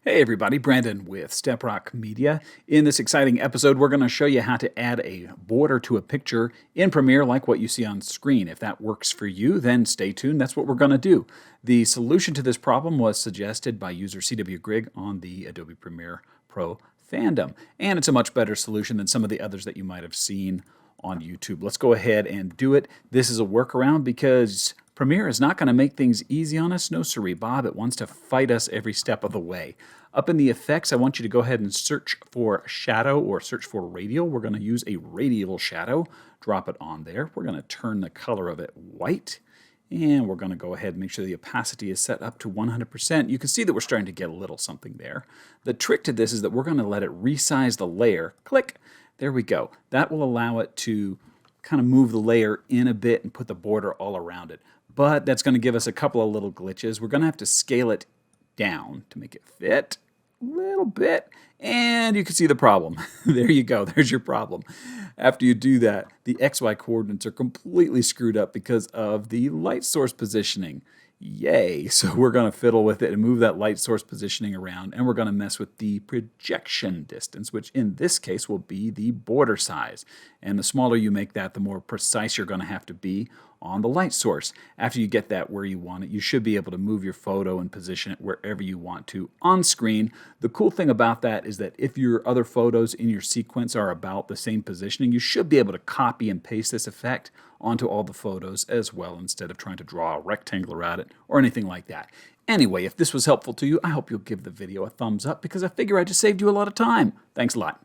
Hey everybody, Brandon with StepRock Media. In this exciting episode, we're going to show you how to add a border to a picture in Premiere like what you see on screen. If that works for you, then stay tuned. That's what we're going to do. The solution to this problem was suggested by user CW Grigg on the Adobe Premiere Pro fandom, and it's a much better solution than some of the others that you might have seen on YouTube. Let's go ahead and do it. This is a workaround because Premiere is not going to make things easy on us. No siree, Bob. It wants to fight us every step of the way. Up in the effects, I want you to go ahead and search for shadow or search for radial. We're going to use a radial shadow. Drop it on there. We're going to turn the color of it white. And we're going to go ahead and make sure the opacity is set up to 100%. You can see that we're starting to get a little something there. The trick to this is that we're going to let it resize the layer. Click. There we go. That will allow it to kind of move the layer in a bit and put the border all around it. But that's going to give us a couple of little glitches. We're going to have to scale it down to make it fit a little bit. And you can see the problem. There you go. There's your problem. After you do that, the XY coordinates are completely screwed up because of the light source positioning. Yay! So we're going to fiddle with it and move that light source positioning around, and we're going to mess with the projection distance, which in this case will be the border size. And the smaller you make that, the more precise you're going to have to be on the light source. After you get that where you want it, you should be able to move your photo and position it wherever you want to on screen. The cool thing about that is that if your other photos in your sequence are about the same positioning, you should be able to copy and paste this effect onto all the photos as well instead of trying to draw a rectangle around it or anything like that. Anyway, if this was helpful to you, I hope you'll give the video a thumbs up because I figure I just saved you a lot of time. Thanks a lot.